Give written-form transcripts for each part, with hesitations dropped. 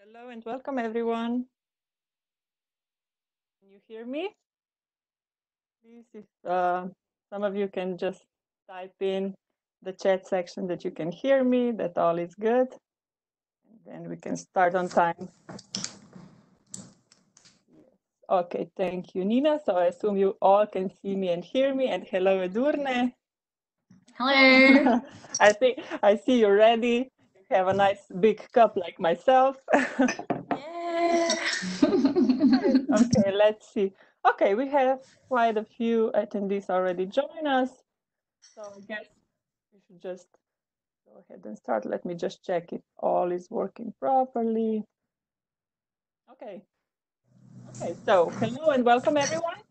Hello and welcome everyone. Can you hear me? Please, if some of you can just type in the chat section that you can hear me, that all is good. And then we can start on time. Yes. Okay, thank you, Nina. So I assume you all can see me and hear me. And hello, Edurne. Hello. I think I see you're ready. You have a nice big cup like myself. Yeah. Okay, let's see. Okay, we have quite a few attendees already join us. So I guess we should just go ahead and start. Let me just check if all is working properly. Okay. Okay, so hello and welcome everyone.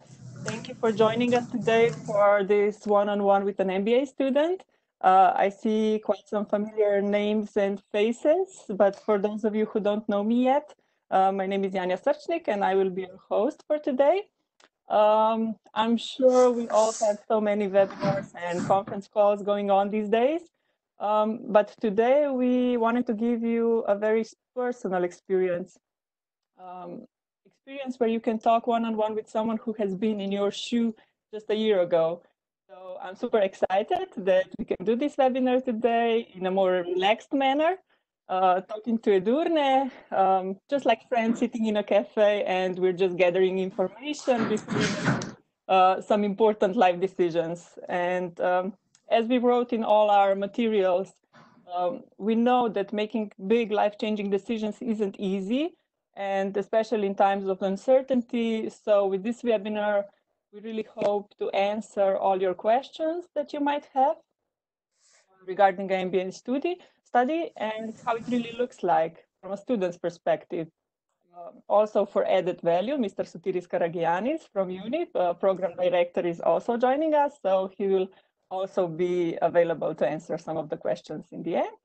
Thank you for joining us today for this one-on-one with an MBA student. I see quite some familiar names and faces, but for those of you who don't know me yet, my name is Janja Srčnik and I will be your host for today. I'm sure we all have so many webinars and conference calls going on these days. But today we wanted to give you a very personal experience. Experience where you can talk one-on-one with someone who has been in your shoe just a year ago. So I'm super excited that we can do this webinar today in a more relaxed manner. Talking to Edurne, just like friends sitting in a cafe, and we're just gathering information between some important life decisions. And as we wrote in all our materials, we know that making big life-changing decisions isn't easy, and especially in times of uncertainty. So with this webinar, we really hope to answer all your questions that you might have regarding MBA study and how it really looks like from a student's perspective. Also for added value, Mr. Sotiris Karagiannis from UNIP, program director, is also joining us. So he will also be available to answer some of the questions in the end.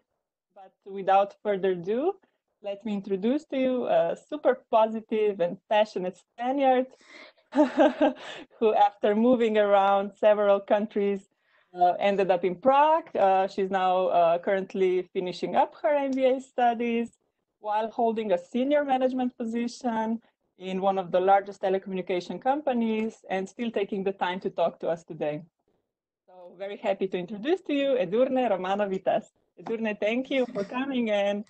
But without further ado, let me introduce to you a super positive and passionate Spaniard who, after moving around several countries, ended up in Prague. She's now currently finishing up her MBA studies while holding a senior management position in one of the largest telecommunication companies and still taking the time to talk to us today. So very happy to introduce to you Edurne Romano Vitas. Edurne, thank you for coming, and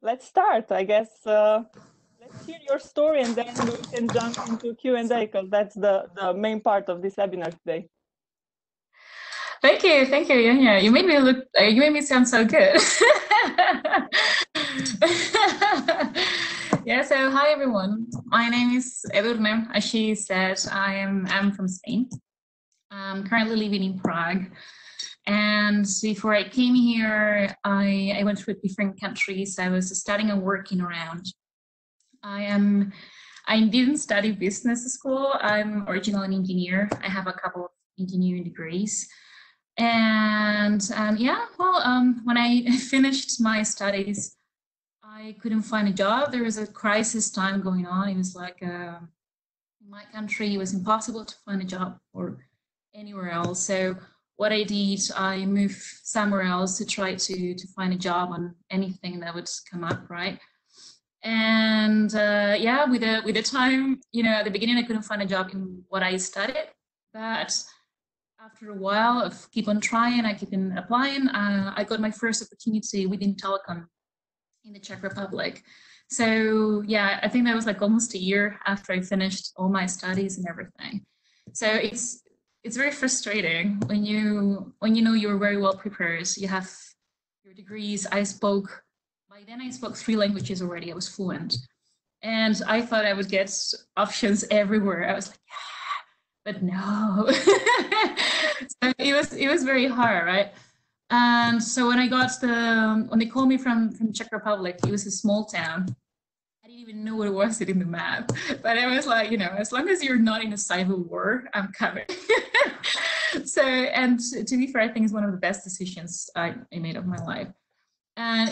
let's start. I guess let's hear your story and then we can jump into Q&A because that's the main part of this webinar today. Thank you, Janja. You made me look. You made me sound so good. Yeah. So hi everyone. My name is Edurne. As she said, I'm from Spain. I'm currently living in Prague. And before I came here, I went through different countries. I was studying and working around. I didn't study business school. I'm originally an engineer. I have a couple of engineering degrees. And yeah, well, when I finished my studies, I couldn't find a job. There was a crisis time going on. It was like in my country, it was impossible to find a job or anywhere else. So what I did, I moved somewhere else to try to find a job on anything that would come up, right? And yeah, with the time, at the beginning I couldn't find a job in what I studied, but after a while of keep on trying, I keep on applying, I got my first opportunity within telecom in the Czech Republic. So yeah, I think that was like almost a year after I finished all my studies and everything. So it's very frustrating when you know you're very well prepared. You have your degrees. By then I spoke 3 languages already. I was fluent. And I thought I would get options everywhere. I was like, yeah, but no. So it was very hard, right? And so when they called me from Czech Republic, it was a small town. I didn't even know what it was in the map. But I was like, as long as you're not in a civil war, I'm coming. So, and to be fair, I think it's one of the best decisions I made of my life. And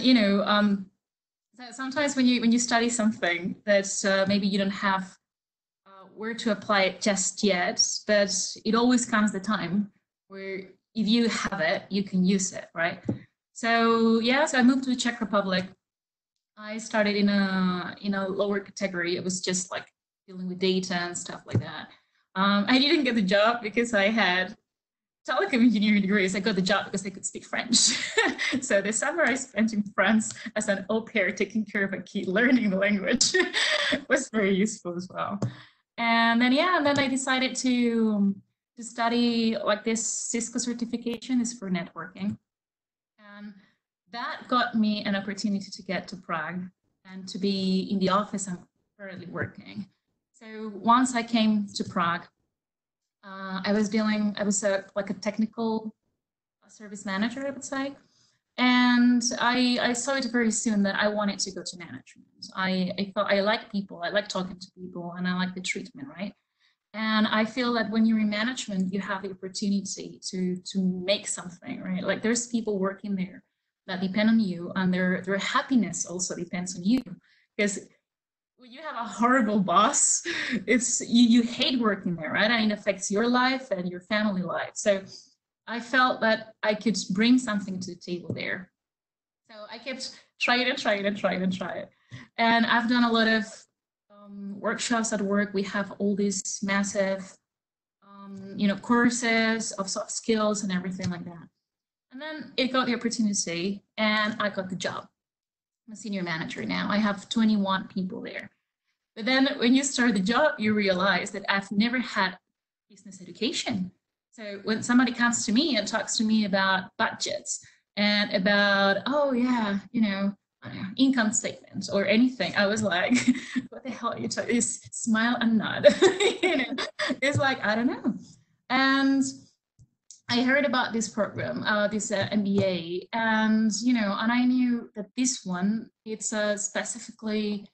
sometimes when you study something that maybe you don't have where to apply it just yet, but it always comes the time where if you have it, you can use it, right? So yeah, so I moved to the Czech Republic. I started in a lower category. It was just like dealing with data and stuff like that. I didn't get the job because I had telecom engineering degrees. I got the job because I could speak French. So the summer I spent in France as an au pair, taking care of a kid, learning the language was very useful as well. And then, yeah, and then I decided to study like this Cisco certification is for networking. And that got me an opportunity to get to Prague and to be in the office I'm currently working. So once I came to Prague, I was like a technical service manager, I would say. And I saw it very soon that I wanted to go to management. I thought I like people, I like talking to people, and I like the treatment, right? And I feel that when you're in management, you have the opportunity to make something, right? Like there's people working there that depend on you, and their happiness also depends on you. Because when you have a horrible boss, it's you hate working there, right? And it affects your life and your family life. So I felt that I could bring something to the table there. So I kept trying it. And I've done a lot of workshops at work. We have all these massive, courses of soft skills and everything like that. And then it got the opportunity and I got the job. I'm a senior manager now. I have 21 people there. But then when you start the job, you realize that I've never had business education. So when somebody comes to me and talks to me about budgets and about, oh yeah, income statements or anything, I was like, what the hell are you talking? Smile and nod. It's like, I don't know. And I heard about this program, this MBA, and and I knew that this one, it's specifically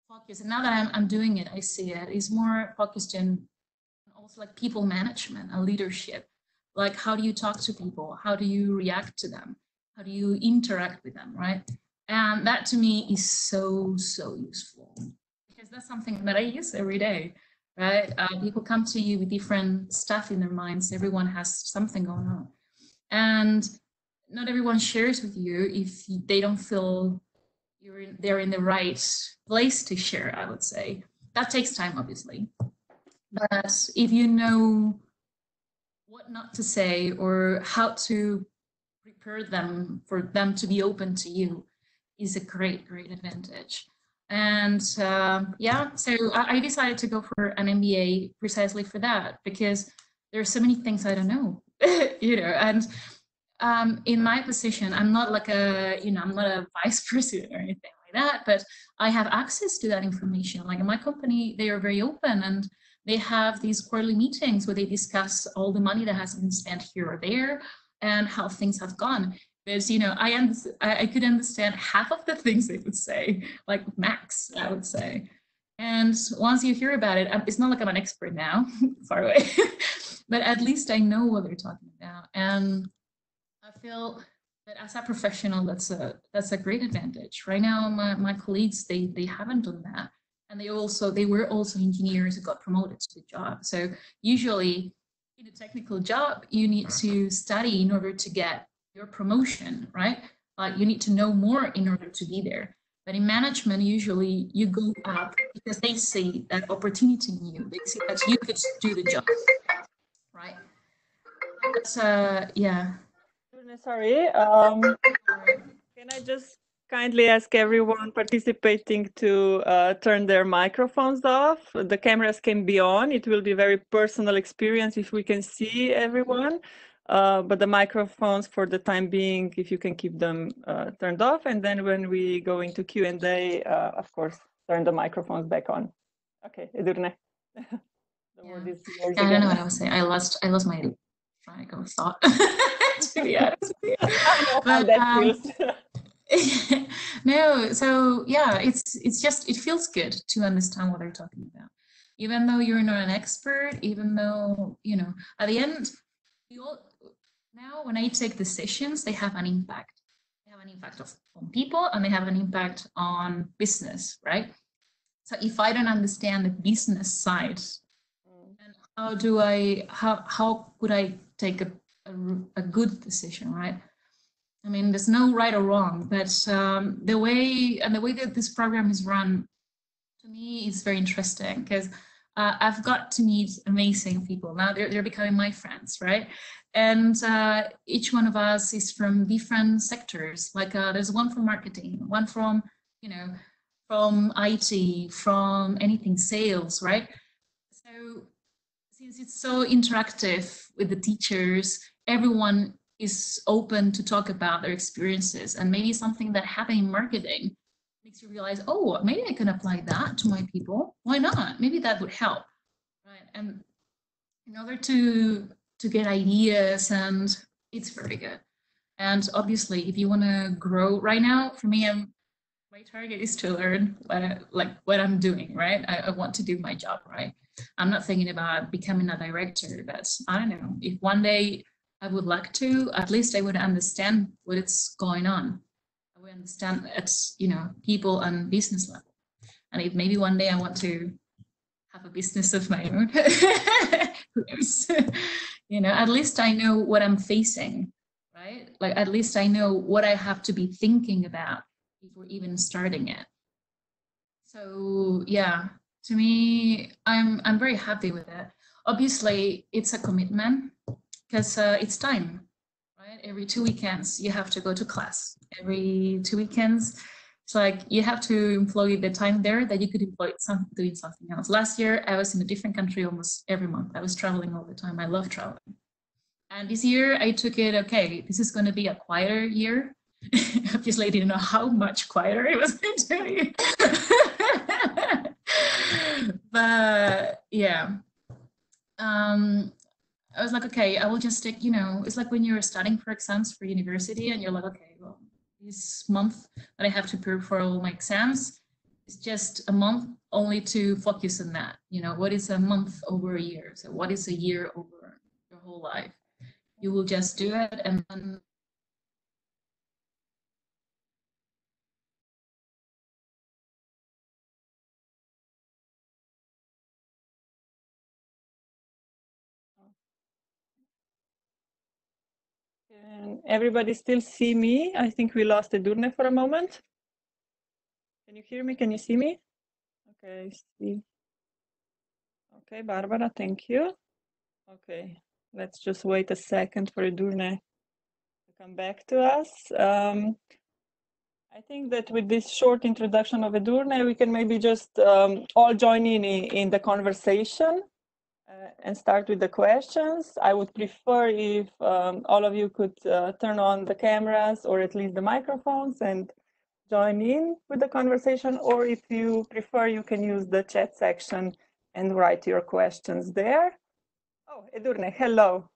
focused. And now that I'm doing it, I see it is more focused in also like people management and leadership. Like how do you talk to people? How do you react to them? How do you interact with them, right? And that to me is so useful because that's something that I use every day. Right? People come to you with different stuff in their minds. Everyone has something going on. And not everyone shares with you if they don't feel they're in the right place to share, I would say. That takes time, obviously. But if you know what not to say or how to prepare them for them to be open to you, is a great advantage. And yeah, so I decided to go for an MBA precisely for that because there are so many things I don't know, and in my position, I'm not like I'm not a vice president or anything like that, but I have access to that information. Like in my company, they are very open and they have these quarterly meetings where they discuss all the money that has been spent here or there and how things have gone. Because I could understand half of the things they would say, like max, I would say. And once you hear about it, it's not like I'm an expert now, far away, but at least I know what they're talking about. And I feel that as a professional, that's a great advantage. Right now, my colleagues, they haven't done that. And they were also engineers who got promoted to the job. So usually in a technical job, you need to study in order to get your promotion, right? You need to know more in order to be there. But in management, usually you go up because they see that opportunity in you. They see that you could do the job, right? That's yeah. Sorry, can I just kindly ask everyone participating to turn their microphones off? The cameras can be on. It will be a very personal experience if we can see everyone. But the microphones, for the time being, if you can keep them turned off. And then when we go into Q&A, of course, turn the microphones back on. Okay, Edurne. The word is yours I again. don't know what I was saying. I lost my track of thought. To be honest. I know how that feels. No, so yeah, it's just, it feels good to understand what they're talking about. Even though you're not an expert, even though, at the end, now when I take decisions, they have an impact. They have an impact on people and they have an impact on business, right? So if I don't understand the business side, then how could I take a good decision, right? I mean, there's no right or wrong, but the way that this program is run, to me, is very interesting because I've got to meet amazing people. Now they're becoming my friends, right? And each one of us is from different sectors. Like there's one from marketing, one from, you know, from IT, from anything sales, right? So since it's so interactive with the teachers, everyone is open to talk about their experiences, and maybe something that happened in marketing makes you realize, oh, maybe I can apply that to my people. Why not? Maybe that would help, right? And in order to get ideas, and it's very good. And obviously, if you want to grow right now, for me, my target is to learn what I'm doing, right? I want to do my job, right? I'm not thinking about becoming a director, but I don't know. If one day I would like to, at least I would understand what is going on. I would understand at, people and business level. And if maybe one day I want to have a business of my own, who knows? At least I know what I'm facing, right? Like at least I know what I have to be thinking about before even starting it. So yeah, to me, I'm very happy with it. Obviously, it's a commitment because it's time, right? Every 2 weekends you have to go to class. Every 2 weekends, it's like you have to employ the time there that you could employ doing something else. Last year, I was in a different country almost every month. I was traveling all the time. I love traveling. And this year, I took it, okay, this is going to be a quieter year. Obviously, I didn't know how much quieter it was going to be. But yeah, I was like, okay, I will just take, it's like when you're studying for exams for university and you're like, okay, well, this month that I have to prepare for all my exams is just a month only to focus on that. What is a month over a year? So what is a year over your whole life? You will just do it, and then Can everybody still see me? I think we lost Edurne for a moment. Can you hear me? Can you see me? Okay, see. Okay, Barbara, thank you. Okay, let's just wait a second for Edurne to come back to us. I think that with this short introduction of Edurne, we can maybe just all join in the conversation and start with the questions. I would prefer if all of you could turn on the cameras or at least the microphones and join in with the conversation, or if you prefer, you can use the chat section and write your questions there. Oh, Edurne, hello.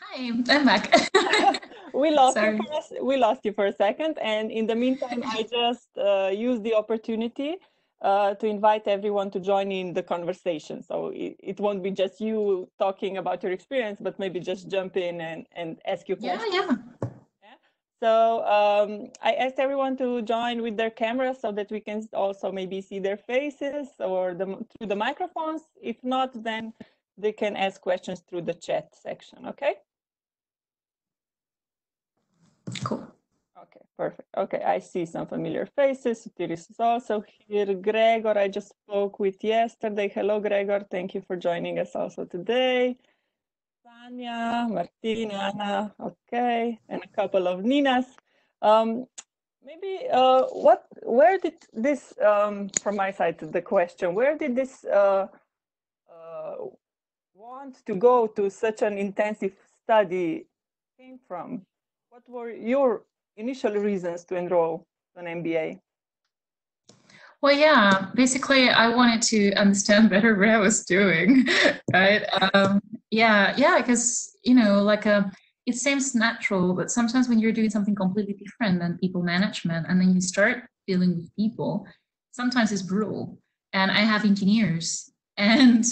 hi, I'm back. We lost you for a second, and in the meantime, I just used the opportunity to invite everyone to join in the conversation. So it won't be just you talking about your experience, but maybe just jump in and ask your questions. Yeah. So I asked everyone to join with their cameras so that we can also maybe see their faces or through the microphones. If not, then they can ask questions through the chat section, okay? Cool. Okay, perfect. Okay, I see some familiar faces. Tiris is also here. Gregor, I just spoke with yesterday. Hello, Gregor. Thank you for joining us also today. Tanya, Martina, Anna, okay, and a couple of Ninas. Maybe where did this, from my side, the question, where did this want to go to such an intensive study came from? What were your initial reasons to enroll in an MBA? Well, yeah, basically, I wanted to understand better what I was doing, right? Because, it seems natural, but sometimes when you're doing something completely different than people management, and then you start dealing with people, sometimes it's brutal. And I have engineers, and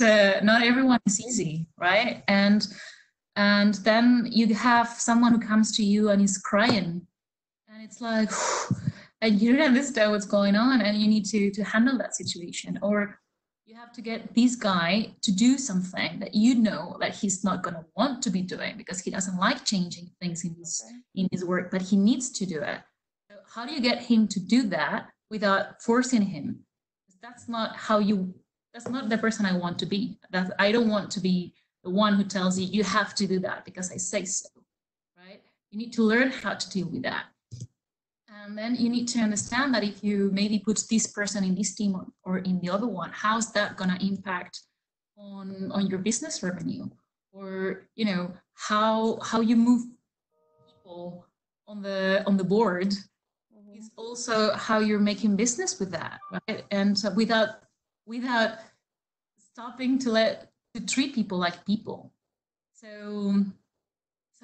not everyone is easy, right? And then you have someone who comes to you and is crying, and it's like, and you don't understand what's going on, and you need to handle that situation. Or You have to get this guy to do something that you know that he's not going to want to be doing because he doesn't like changing things in his work, but he needs to do it. So how do you get him to do that without forcing him? That's not how you, that's not the person I want to be. I don't want to be the one who tells you, you have to do that because I say so, right? You need to learn how to deal with that. And then you need to understand that if you maybe put this person in this team or in the other one, how's that going to impact on your business revenue? Or, you know, how you move people on the board is also how you're making business with that, right? And so without stopping to treat people like people. So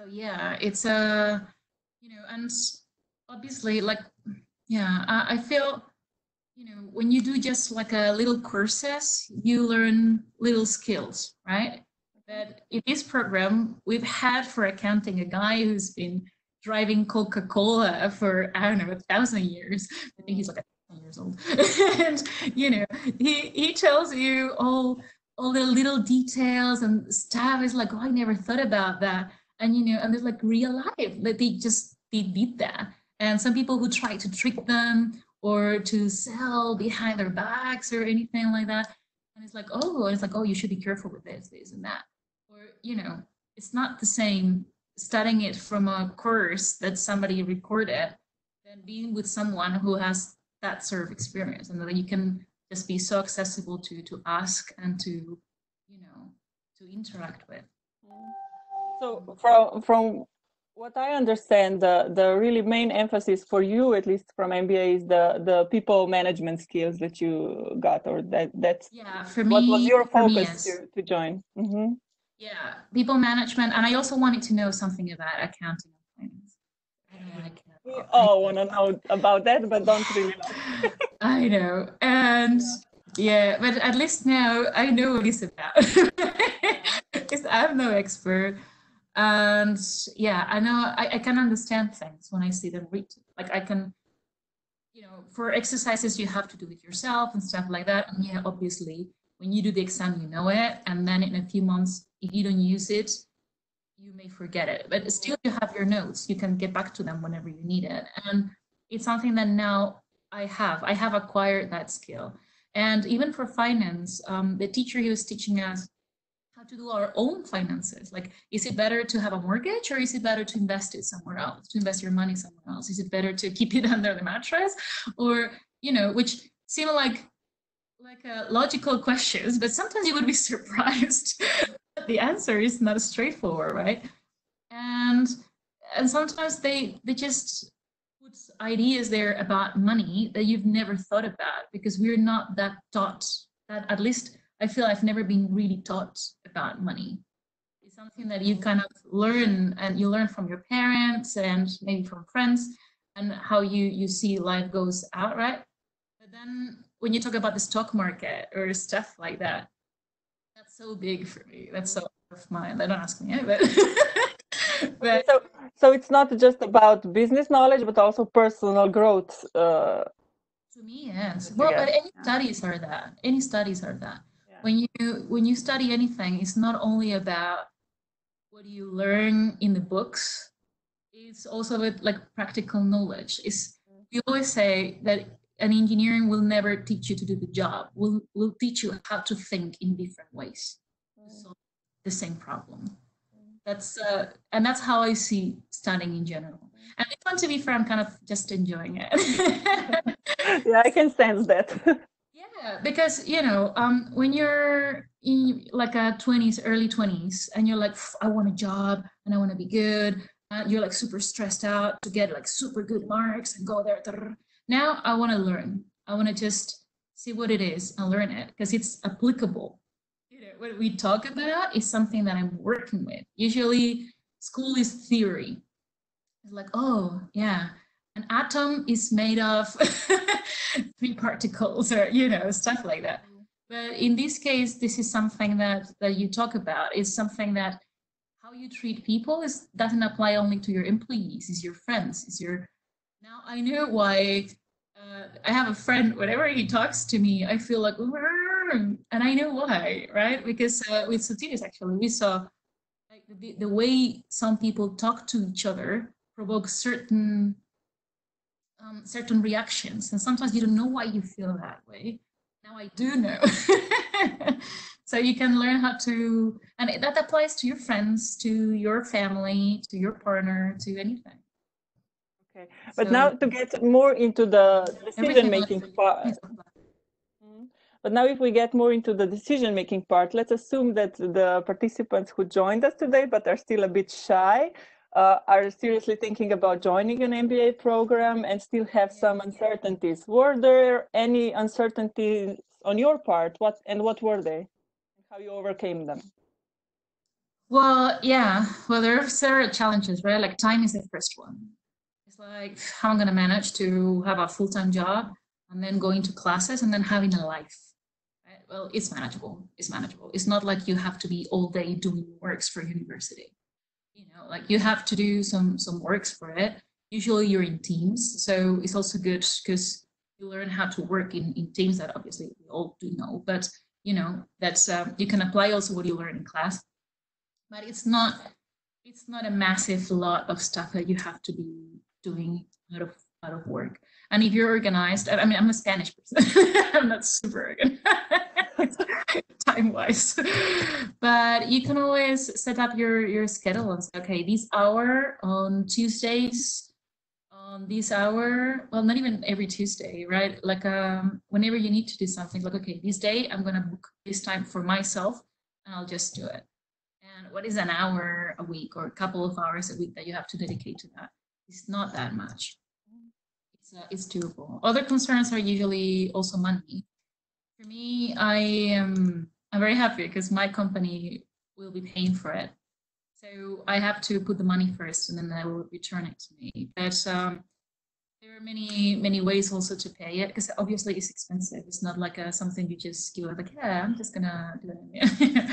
yeah, it's a, you know, and obviously, like, yeah, I feel, you know, when you do just like a little courses, you learn little skills, right? But in this program, we've had for accounting a guy who's been driving Coca-Cola for, I don't know, 1,000 years. I think he's like 1,000 years old. And, you know, he tells you all the little details and stuff. Is like, oh, I never thought about that. And, you know, and there's like real life that they did that. And some people who try to trick them or to sell behind their backs or anything like that. And it's like, oh, you should be careful with this and that. Or, you know, it's not the same studying it from a course that somebody recorded than being with someone who has that sort of experience, and that you can just be so accessible to ask and to, you know, to interact with. So from what I understand, the really main emphasis for you, at least from MBA, is the people management skills that you got, or that's yeah, for me, what was your focus yes. to join? Mm-hmm. Yeah, people management, and I also wanted to know something about accounting and finance. We all want to know about that, but don't really know. I know, and yeah, but at least now I know what it's about. Because I'm no expert. And yeah, I know I can understand things when I see them written. Like I can, you know, for exercises you have to do it yourself and stuff like that. And yeah, obviously when you do the exam, you know it. And then in a few months, if you don't use it, you may forget it. But still you have your notes. You can get back to them whenever you need it. And it's something that now I have acquired that skill. And even for finance, the teacher, he was teaching us how to do our own finances. Like, is it better to have a mortgage or is it better to invest it somewhere else, to invest your money somewhere else? Is it better to keep it under the mattress? Or, you know, which seem like logical questions, but sometimes you would be surprised that the answer is not straightforward, right? And sometimes they just put ideas there about money that you've never thought about, because we're not that taught, that at least I feel I've never been really taught about money. It's something that you kind of learn, and you learn from your parents and maybe from friends, and how you see life goes out, right? But then when you talk about the stock market or stuff like that, that's so big for me. That's so out of mind. Don't ask me, but so it's not just about business knowledge, but also personal growth. To me, yes. Well, but any studies are that. Any studies are that. Yeah. When you study anything, it's not only about what you learn in the books. It's also with like practical knowledge. We always say that an engineering will never teach you to do the job. Will teach you how to think in different ways to solve the same problem. And that's how I see studying in general. And this one, to be fair, I'm kind of just enjoying it. Yeah, I can sense that. Yeah, because, you know, when you're in like a 20s, early 20s, and you're like, I want a job and I want to be good. You're like super stressed out to get like super good marks and go there. Now I want to learn. I want to just see what it is and learn it, because it's applicable. You know, what we talk about is something that I'm working with. Usually school is theory. It's like, oh, yeah, an atom is made of 3 particles, or, you know, stuff like that. But in this case, this is something that you talk about. Is something that how you treat people doesn't apply only to your employees, it's your friends, it's your... Now I know why I have a friend, whenever he talks to me, I feel like, learn, and I know why, right? Because with Sotiris, actually, we saw like the way some people talk to each other provokes certain reactions, and sometimes you don't know why you feel that way. Now I do know. So you can learn how to, and that applies to your friends, to your family, to your partner, to anything. Okay, but so, now to get more into the decision-making part. But now if we get more into the decision-making part, let's assume that the participants who joined us today but are still a bit shy are seriously thinking about joining an MBA program and still have some uncertainties. Were there any uncertainties on your part? What were they? How you overcame them? Well, yeah. Well, there are several challenges, right? Like time is the first one. It's like how I'm going to manage to have a full-time job and then going to classes and then having a life. Right? Well, it's manageable. It's manageable. It's not like you have to be all day doing works for university. You know, like you have to do some works for it. Usually you're in teams, so it's also good because you learn how to work in teams that obviously we all do know, but you know that's you can apply also what you learn in class. But it's not a massive lot of stuff that you have to be doing out of work. And if you're organized, I mean, I'm a Spanish person. I'm not super organized time-wise, but you can always set up your schedule and say, okay, this hour on Tuesdays, on this hour, well, not even every Tuesday, right? Like whenever you need to do something, like, okay, this day I'm gonna book this time for myself and I'll just do it. And what is an hour a week or a couple of hours a week that you have to dedicate to that? It's not that much. It's doable. Other concerns are usually also money. For me, I'm very happy because my company will be paying for it. So I have to put the money first and then they will return it to me. But there are many ways also to pay it because obviously it's expensive. It's not like something you just give like, yeah, I'm just gonna do it.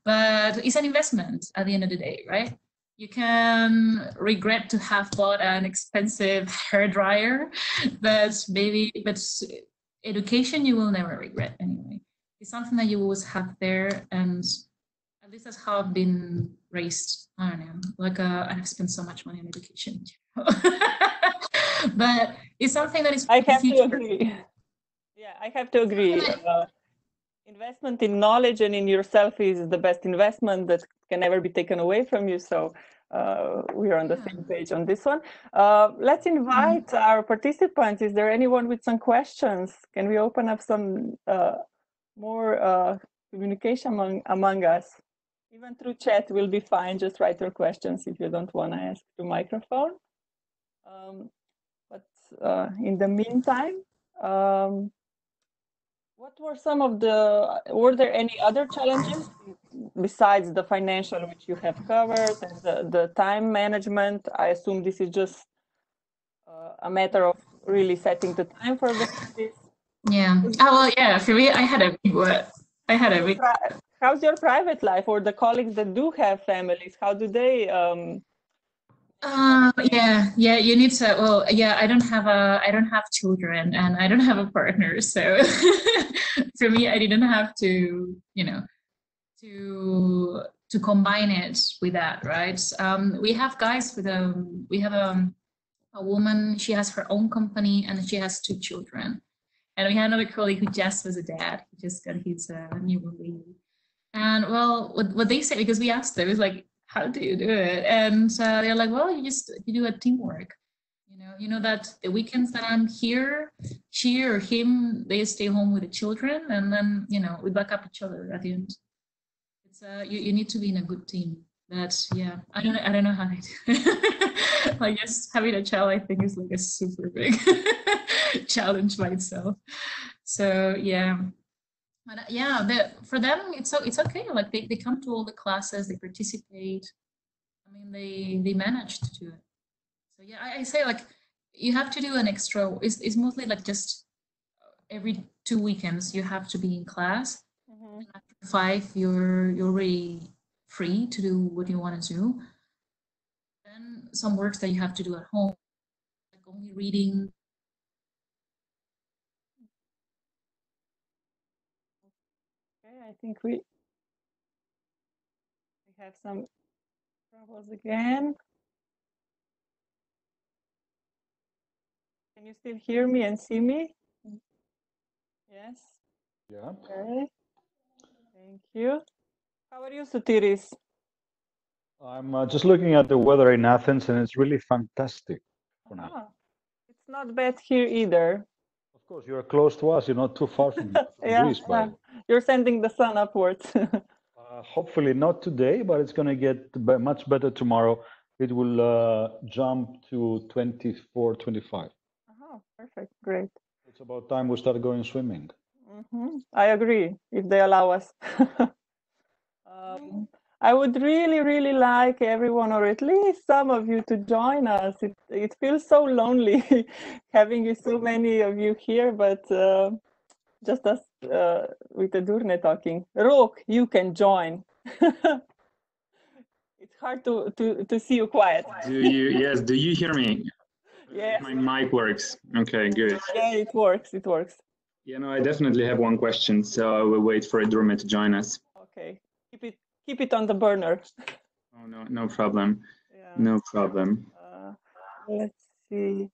But it's an investment at the end of the day, right? You can regret to have bought an expensive hair dryer, but education you will never regret anyway. It's something that you always have there, and at least that's how I've been raised. I don't know, like I have spent so much money on education. But it's something that is I have to agree. Yeah, I have to agree. Investment in knowledge and in yourself is the best investment that can never be taken away from you. So we are on the same page on this one. Let's invite our participants. Is there anyone with some questions? Can we open up some more communication among us? Even through chat will be fine. Just write your questions if you don't want to ask through microphone. But in the meantime, what were some of were there any other challenges besides the financial, which you have covered, and the time management? I assume this is just a matter of really setting the time for the studies. Yeah. Oh, well, yeah, for me, I had a big... How's your private life, or the colleagues that do have families? How do they... yeah, you need to, well, yeah, I don't have children and I don't have a partner. So for me, I didn't have to, you know, to combine it with that, right? We have guys with we have a woman, she has her own company and she has 2 children. And we had another colleague who just was a dad, he just got his newborn baby. And well, what they say, because we asked them, it was like, how do you do it? And they're like, well, you do a teamwork. You know that the weekends that I'm here, she or him, they stay home with the children, and then we back up each other at the end. It's you need to be in a good team. But yeah, I don't know how they do it. Like just having a child, I think is like a super big challenge by itself. So yeah. But yeah, for them it's okay. Like they come to all the classes, they participate. I mean, they manage to do it. So yeah, I say like you have to do an extra. It's mostly like just every 2 weekends you have to be in class. And after 5, you're really free to do what you want to do. Then some works that you have to do at home, like only reading. I think we have some troubles again. Can you still hear me and see me? Yes. Yeah. Okay. Thank you. How are you, Sotiris? I'm just looking at the weather in Athens, and it's really fantastic for now. It's not bad here either. Of course, you're close to us. You're not too far from Greece, but you're sending the sun upwards. hopefully not today, but it's going to get much better tomorrow. It will jump to 24, 25. Oh, perfect. Great. It's about time we start going swimming. I agree, if they allow us. I would really, really like everyone, or at least some of you, to join us. It feels so lonely having so many of you here, but just us with Edurne talking. Rok, you can join. It's hard to see you quiet. Do you hear me? Yes. My mic works. Okay, good. Yeah, it works. Yeah, no, I definitely have one question, so I will wait for Edurne to join us. Okay, keep it on the burner. Oh, no problem. Yeah. No problem. Let's see.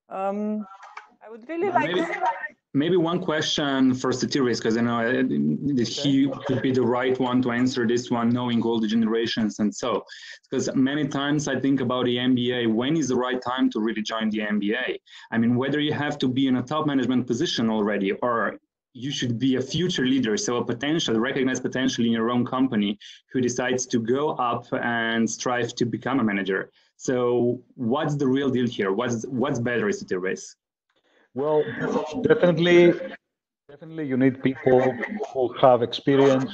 I would really like maybe one question for Sotiris, because I know that he could be the right one to answer this one, knowing all the generations and so. Because many times I think about the MBA, when is the right time to really join the MBA? I mean, whether you have to be in a top management position already, or you should be a future leader, so a recognized potential in your own company who decides to go up and strive to become a manager. So what's the real deal here? What's better, Sotiris? Well, definitely you need people who have experience,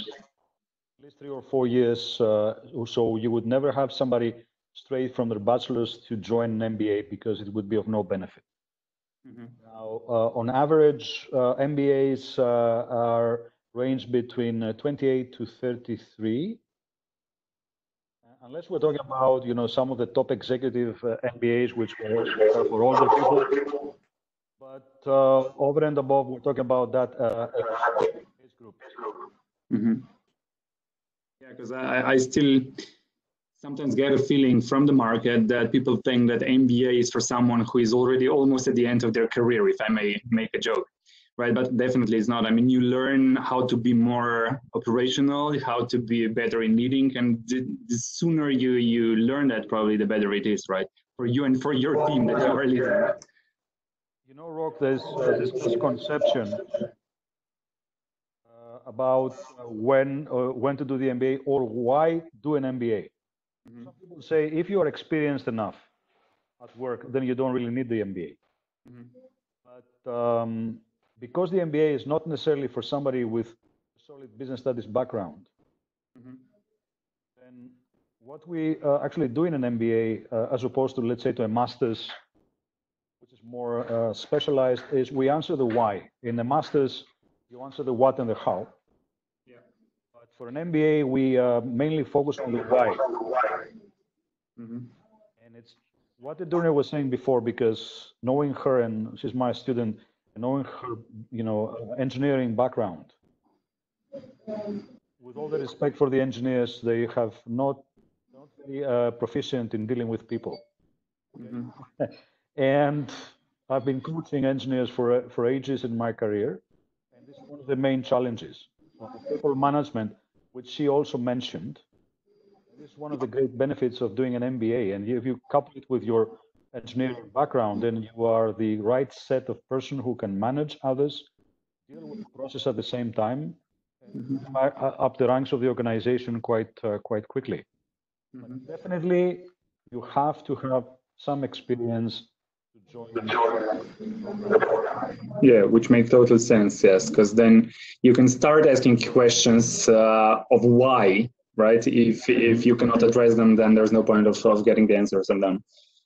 at least 3 or 4 years. So you would never have somebody straight from their bachelor's to join an MBA, because it would be of no benefit. Now, on average, MBAs are ranged between 28 to 33. Unless we're talking about, some of the top executive MBAs, which are for older people. But over and above, we're talking about that age group. Yeah, because I still sometimes get a feeling from the market that people think that MBA is for someone who is already almost at the end of their career, if I may make a joke, right? But definitely it's not. I mean, you learn how to be more operational, how to be better in leading, and the sooner you learn that, probably the better it is, right? For you and for your team that you are leading. Rok, there's this misconception about when to do the MBA or why do an MBA. Some people say if you are experienced enough at work, then you don't really need the MBA. But because the MBA is not necessarily for somebody with a solid business studies background, then what we actually do in an MBA, as opposed to, let's say, to a master's, which is more specialized, is we answer the why. In the master's, you answer the what and the how. Yeah. But for an MBA, we mainly focus on the why. And it's what Edurne was saying before, because knowing her, and she's my student, and knowing her, engineering background, with all the respect for the engineers, they have not really proficient in dealing with people. And I've been coaching engineers for ages in my career, and this is one of the main challenges. People management, which she also mentioned. This is one of the great benefits of doing an MBA, and if you couple it with your engineering background, then you are the right set of person who can manage others, deal with the process at the same time, and up the ranks of the organization quite quickly. But definitely, you have to have some experience to join. Yeah, which makes total sense, yes, because then you can start asking questions of why, right? If you cannot address them, then there's no point of getting the answers on them.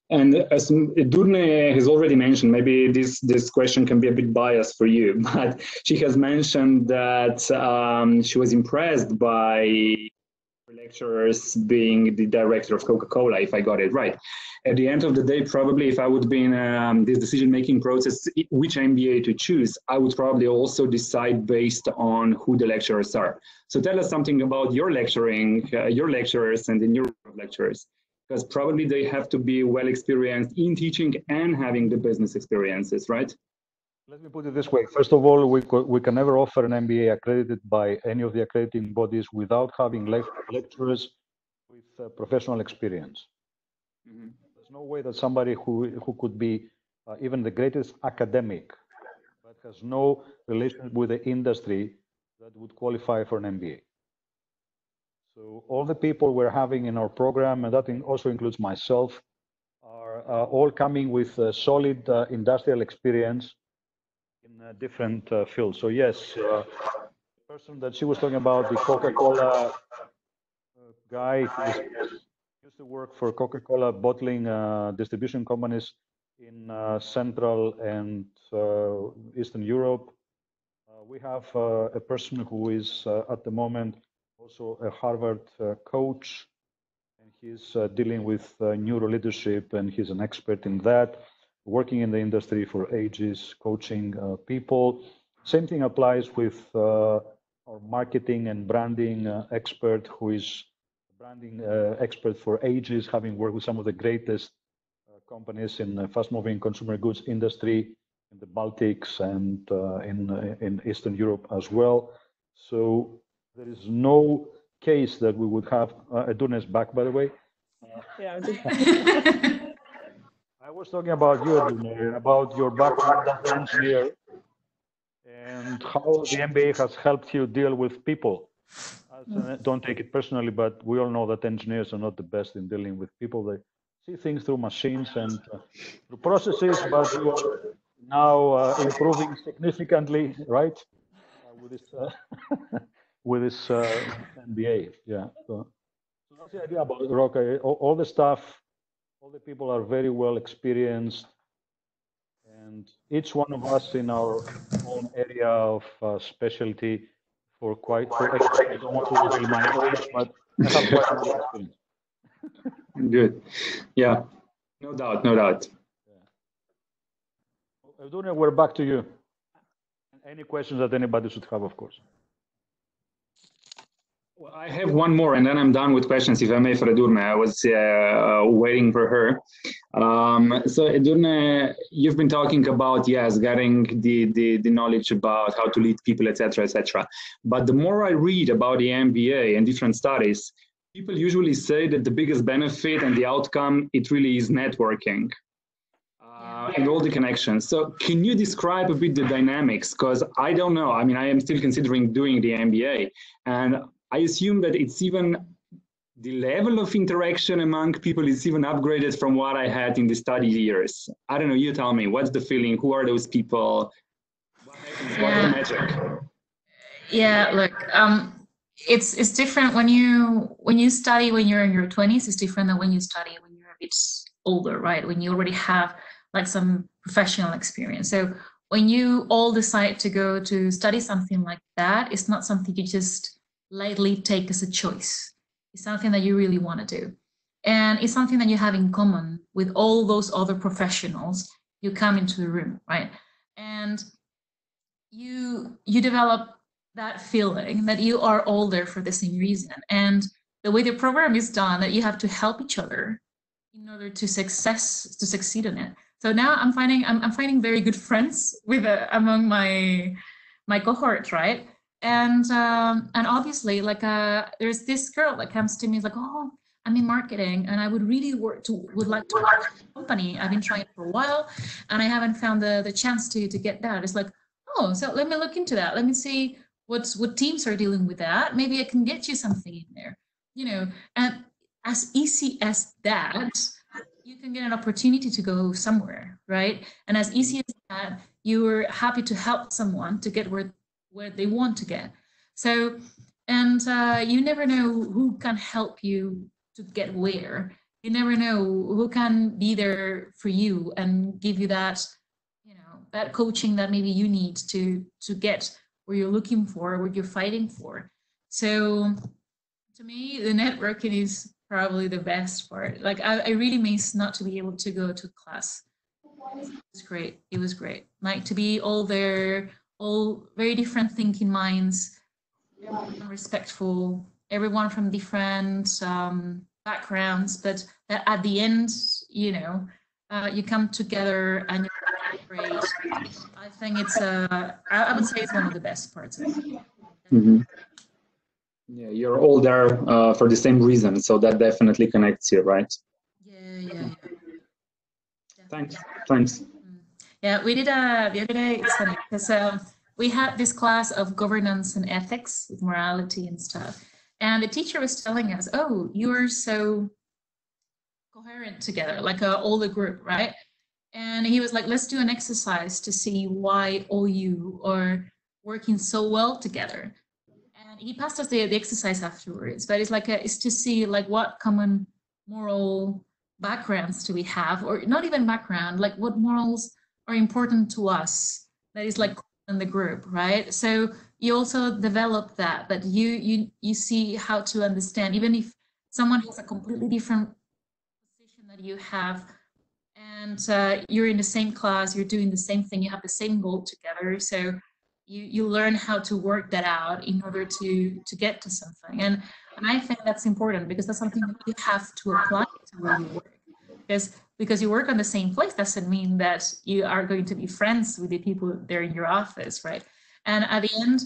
And as Edurne has already mentioned, maybe this question can be a bit biased for you, but she has mentioned that she was impressed by lecturers being the director of Coca-Cola, if I got it right. At the end of the day, probably if I would be in this decision-making process, which MBA to choose, I would probably also decide based on who the lecturers are. So tell us something about your lecturing, your lecturers and the new lecturers, because probably they have to be well experienced in teaching and having the business experiences, right? Let me put it this way. First of all, we can never offer an MBA accredited by any of the accrediting bodies without having lecturers with professional experience. Mm-hmm. There's no way that somebody who could be even the greatest academic, but has no relation with the industry, that would qualify for an MBA. So all the people we're having in our program, and that also includes myself, are all coming with solid industrial experience in different fields. So yes, the person that she was talking about, the Coca-Cola guy who used to work for Coca-Cola bottling distribution companies in Central and Eastern Europe. We have a person who is at the moment also a Harvard coach, and he's dealing with neuro leadership, and he's an expert in that, working in the industry for ages, coaching people. Same thing applies with our marketing and branding expert, who is a branding expert for ages, having worked with some of the greatest companies in the fast-moving consumer goods industry in the Baltics and in Eastern Europe as well. So there is no case that we would have Edurne is back, by the way. Yeah. I was talking about you, Edurne, about your background as an engineer and how the MBA has helped you deal with people. Don't take it personally, but we all know that engineers are not the best in dealing with people. They see things through machines and through processes, but you are now improving significantly, right? With this with this MBA, yeah. So that's the idea about Roca. All the stuff, all the people are very well experienced, and each one of us in our own area of specialty I don't want to reveal my age, but I have quite a lot of experience. Good. Yeah. No doubt. No doubt. Yeah. Edurne, we're back to you. Any questions that anybody should have, of course. Well, I have one more, and then I'm done with questions, if I may, for Edurne. I was waiting for her. So Edurne, you've been talking about, yes, getting the knowledge about how to lead people, etc., etc. But the more I read about the MBA and different studies, people usually say that the biggest benefit and the outcome, it really is networking. And all the connections. So can you describe a bit the dynamics? Because I don't know. I mean, I am still considering doing the MBA, and I assume that it's even the level of interaction among people is even upgraded from what I had in the study years. I don't know. You tell me. What's the feeling? Who are those people? What happens? What's the magic? Yeah. Look. It's different when you study when you're in your 20s. It's different than when you study when you're a bit older, right? When you already have like some professional experience. So when you all decide to go to study something like that, it's not something you just lightly take as a choice. It's something that you really want to do. And it's something that you have in common with all those other professionals. You come into the room, right? And you develop that feeling that you are all there for the same reason. And the way the program is done, that you have to help each other in order to succeed in it. So now I'm finding very good friends with among my cohort, right? And obviously, like there's this girl that comes to me, is like, oh, I'm in marketing, and I would really would like to work in a company. I've been trying for a while, and I haven't found the chance to get that. It's like, oh, so let me look into that. Let me see what teams are dealing with that. Maybe I can get you something in there, you know. And as easy as that, you can get an opportunity to go somewhere, right? And as easy as that, you're happy to help someone to get where they want to get. So, and you never know who can help you to get where. You never know who can be there for you and give you that, you know, that coaching that maybe you need to get where you're looking for, what you're fighting for. So To me, the networking is probably the best part. Like I really miss not to be able to go to class. It was great. It was great. Like to be all there, all very different thinking minds, everyone respectful, everyone from different backgrounds, but that at the end, you know, you come together and you're great. I think it's I would say it's one of the best parts of it. Mm-hmm. Yeah, you're all there for the same reason, so that definitely connects you, right? Yeah. Thanks. Yeah, we did the other day. It's funny because we had this class of governance and ethics with morality and stuff, and the teacher was telling us, "Oh, you're so coherent together, like all the group, right?" And he was like, "Let's do an exercise to see why all you are working so well together." And he passed us the exercise afterwards, but it's like it's to see like what common moral backgrounds do we have, or not even background, like what morals are important to us that is like in the group, right? So you also develop that you see how to understand, even if someone has a completely different position that you have, and you're in the same class, you're doing the same thing, you have the same goal together. So you learn how to work that out in order to get to something. And I think that's important because that's something that you have to apply to where you work. Because you work on the same place doesn't mean that you are going to be friends with the people there in your office, right? And at the end,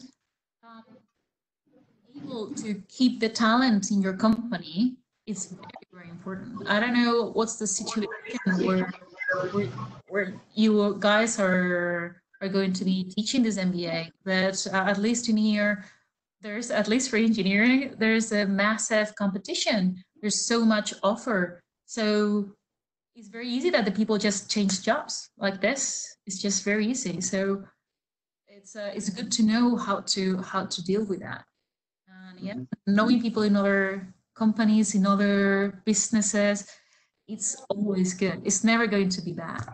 able to keep the talent in your company is very, very important. I don't know what's the situation where you guys are going to be teaching this MBA, but at least in here, there's, at least for engineering, there's a massive competition. There's so much offer. So it's very easy that the people just change jobs like this. It's just very easy. So it's good to know how to deal with that. And yeah, knowing people in other companies, in other businesses, it's always good. It's never going to be bad.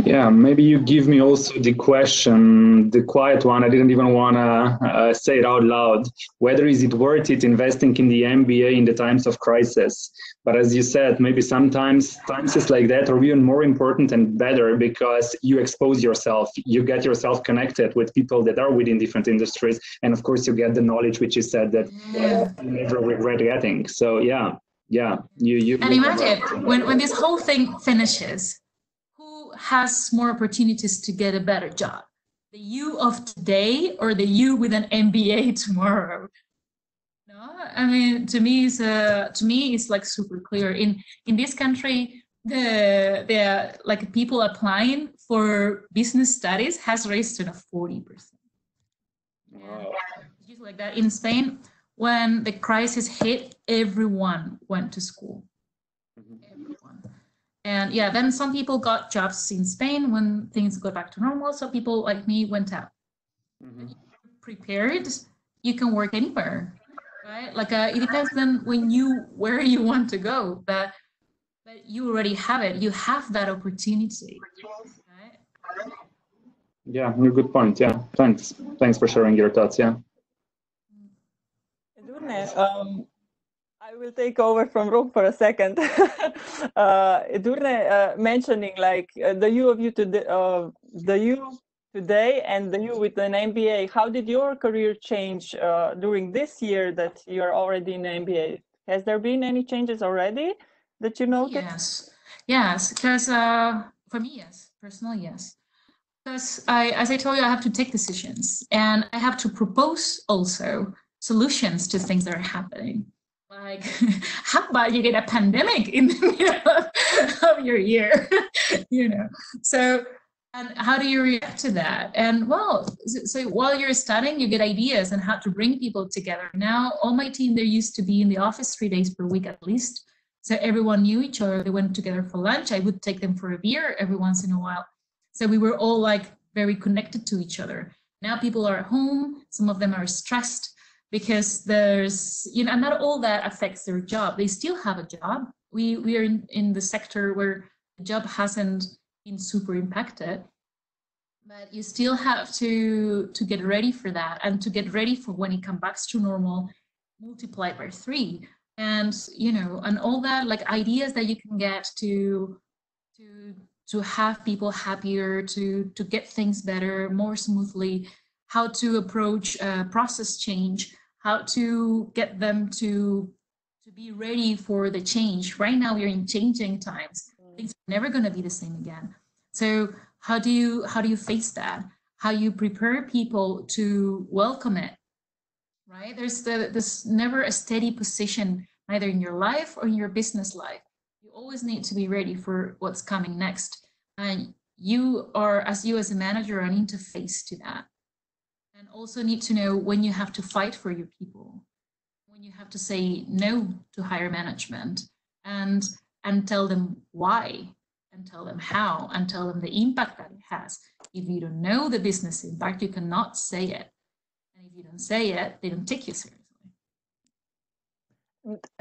Yeah, maybe you give me also the question, the quiet one. I didn't even want to say it out loud. Whether is it worth it investing in the MBA in the times of crisis? But as you said, maybe sometimes times is like that are even more important and better because you expose yourself, you get yourself connected with people that are within different industries, and of course you get the knowledge which you said that you never regret getting. So yeah. You and imagine when this whole thing finishes, has more opportunities to get a better job, the you of today or the you with an MBA tomorrow? No, I mean, to me it's like super clear. In this country, the like people applying for business studies has raised to 40%. Wow. Just like that. In Spain, when the crisis hit, everyone went to school. Everyone. And yeah, then some people got jobs in Spain when things got back to normal. So people like me went out. You're prepared, you can work anywhere, right? Like it depends then where you want to go, but you already have it. You have that opportunity, right? Yeah, good point. Yeah, thanks for sharing your thoughts. Yeah. Edurne, I will take over from Rob for a second. Edurne, mentioning like the you of you today, the you today and the you with an MBA. How did your career change during this year that you are already in MBA? Has there been any changes already that you noticed? Yes, because for me, yes, personally, yes. Because as I told you, I have to take decisions and I have to propose also solutions to things that are happening. Like, how about you get a pandemic in the middle of your year, you know? So, and how do you react to that? And well, so while you're studying, you get ideas on how to bring people together. Now, all my team, they used to be in the office 3 days per week at least. So everyone knew each other. They went together for lunch. I would take them for a beer every once in a while. So we were all like very connected to each other. Now people are at home. Some of them are stressed because there's, you know, not all that affects their job. They still have a job. We are in the sector where the job hasn't been super impacted, but you still have to get ready for that and to get ready for when it comes back to normal multiplied by 3, and and all that, like ideas that you can get to have people happier, to get things better, more smoothly, how to approach process change, how to get them to be ready for the change. Right now we're in changing times. Things are never going to be the same again. So how do you face that? How you prepare people to welcome it, right? There's never a steady position, neither in your life or in your business life. You always need to be ready for what's coming next. And you as a manager, are an interface to that. And also need to know when you have to fight for your people, when you have to say no to higher management, and tell them why, and tell them how, and tell them the impact that it has. If you don't know the business impact, you cannot say it. And if you don't say it, they don't take you seriously.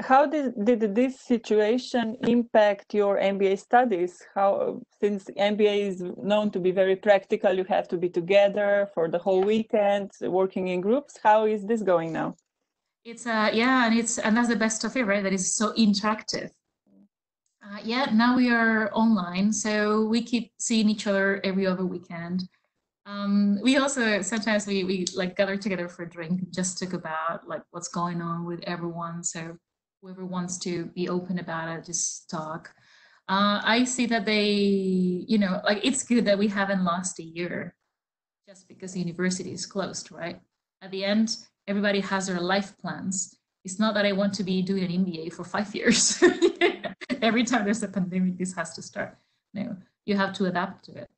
How did this situation impact your MBA studies? How, since MBA is known to be very practical, you have to be together for the whole weekend, working in groups. How is this going now? It's and that's the best of it, right? That is so interactive. Now we are online, so we keep seeing each other every other weekend. We also sometimes we like gather together for a drink, just talk about like what's going on with everyone. So whoever wants to be open about it, just talk. I see that they, like it's good that we haven't lost a year just because the university is closed, right? At the end, everybody has their life plans. It's not that I want to be doing an MBA for 5 years. Every time there's a pandemic, this has to start. No, you have to adapt to it.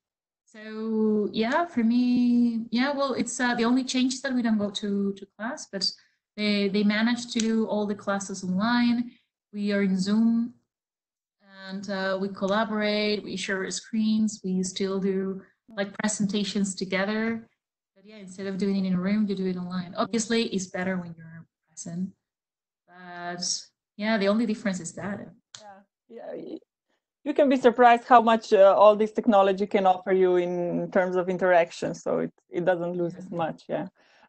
So for me, well, it's the only change is that we don't go to class, but they managed to do all the classes online. We are in Zoom, and we collaborate, we share screens, we still do like presentations together. But instead of doing it in a room, you do it online. Obviously, it's better when you're present. But the only difference is that. You can be surprised how much all this technology can offer you in terms of interaction. So it doesn't lose as much.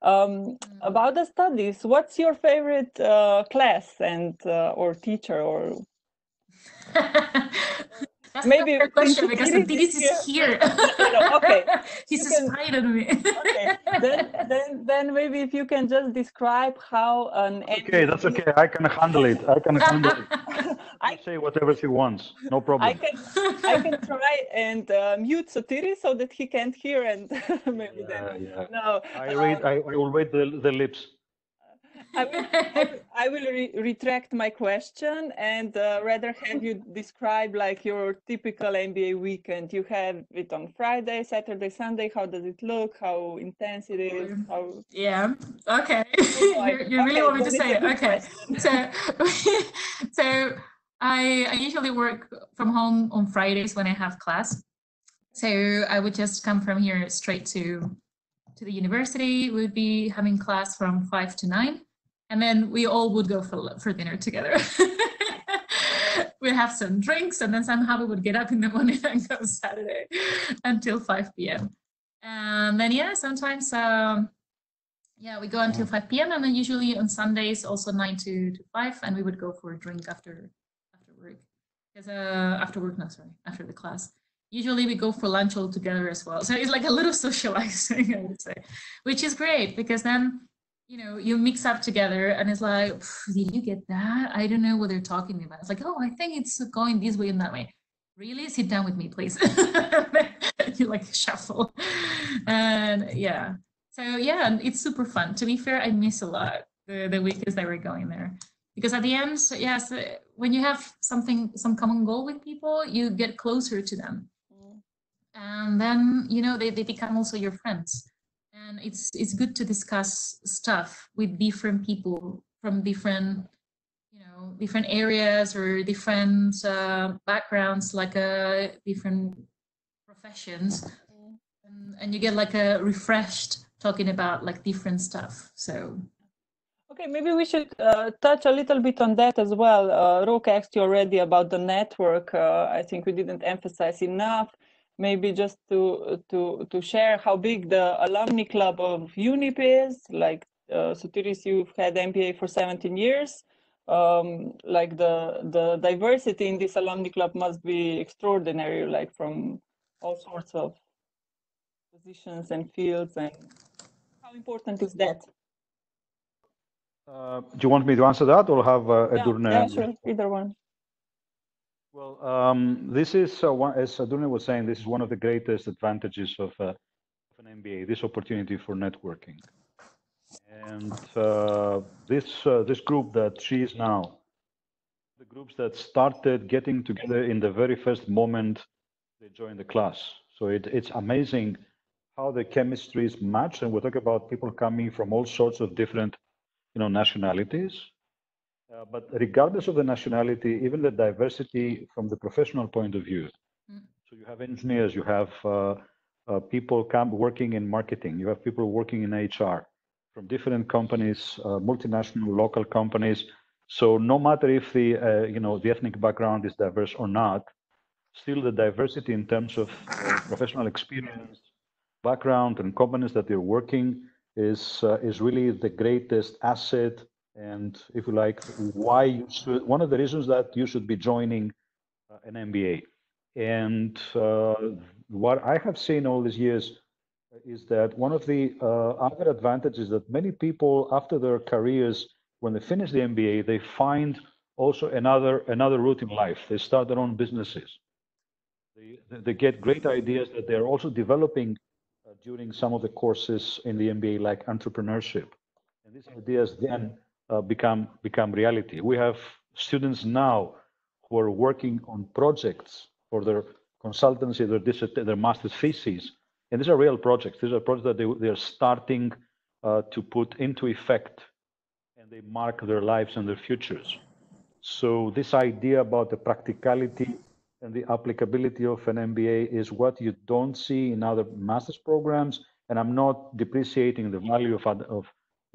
About the studies, what's your favorite class and or teacher or? That's maybe a question because Didi's is here. Okay. He's inspired on me. Okay. Then maybe if you can just describe how an okay, that's okay. I can handle it. I say whatever she wants. No problem. I can try and mute Sotiri so that he can't hear, and maybe No. I will read the lips. I will retract my question and rather have you describe like your typical MBA weekend. You have it on Friday, Saturday, Sunday. How does it look? How intense it is? Okay. You really want me to say it? Okay. So I usually work from home on Fridays when I have class. So I would just come from here straight to the university. We would be having class from 5 to 9. And then we all would go for dinner together. We'd have some drinks, and then somehow we would get up in the morning and go Saturday until 5 p.m. And then sometimes we go until 5 p.m. and then usually on Sundays also 9 to 5, and we would go for a drink after work. Because after the class. Usually we go for lunch all together as well. So it's like a little socializing, I would say, which is great because then you mix up together and it's like, did you get that? I don't know what they're talking about. It's like, oh, I think it's going this way and that way. Really? Sit down with me, please. You like shuffle. And so and it's super fun. To be fair, I miss a lot the weekends that we're going there. Because at the end, so when you have some common goal with people, you get closer to them. And then, they become also your friends. And it's good to discuss stuff with different people from different areas or different backgrounds, like different professions, and you get like a refreshed talking about like different stuff. So. Okay, maybe we should touch a little bit on that as well. Roke asked you already about the network. I think we didn't emphasize enough. Maybe just to share how big the alumni club of UNIP is, like Sotiris, you've had MBA for 17 years. Like the diversity in this alumni club must be extraordinary, like from all sorts of positions and fields. And how important is that? Do you want me to answer that, or have Edurne? Yeah, sure, either one. Well, this is, as Edurne was saying, this is one of the greatest advantages of an MBA, this opportunity for networking. And this group that she is now, the groups that started getting together in the very first moment they joined the class. So it's amazing how the chemistries match. And we talk about people coming from all sorts of different nationalities. But regardless of the nationality, even the diversity from the professional point of view. So you have engineers, you have people working in marketing, you have people working in HR from different companies, multinational, local companies. So no matter if the the ethnic background is diverse or not, still the diversity in terms of professional experience, background, and companies that they're working is really the greatest asset. And if you like, why you should, one of the reasons that you should be joining an MBA. And what I have seen all these years is that one of the other advantages that many people after their careers, when they finish the MBA, they find also another route in life. They start their own businesses. They get great ideas that they're also developing during some of the courses in the MBA, like entrepreneurship. And these ideas then become reality. We have students now who are working on projects for their consultancy, their master's theses. And these are real projects. These are projects that they are starting to put into effect, and they mark their lives and their futures. So this idea about the practicality and the applicability of an MBA is what you don't see in other master's programs. And I'm not depreciating the value of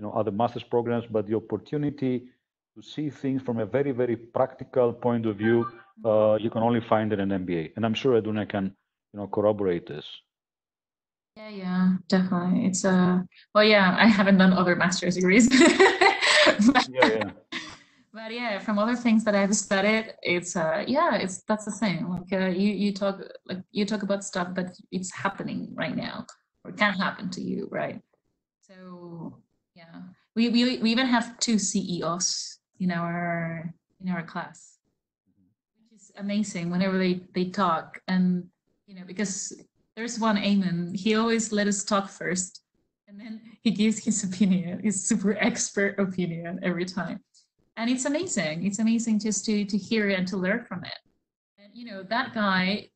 other master's programs, but the opportunity to see things from a very, very practical point of view, you can only find in an MBA. And I'm sure Edurne can, corroborate this. Yeah, definitely. It's well, yeah, I haven't done other master's degrees. But yeah, from other things that I've studied, it's that's the thing. Like you talk about stuff that it's happening right now or can happen to you, right? So yeah, we even have 2 CEOs in our class, which is amazing. Whenever they talk, and because there's one Eamon, he always let us talk first, and then he gives his opinion, his super expert opinion every time. And it's amazing. It's amazing just to hear it and to learn from it. And that guy,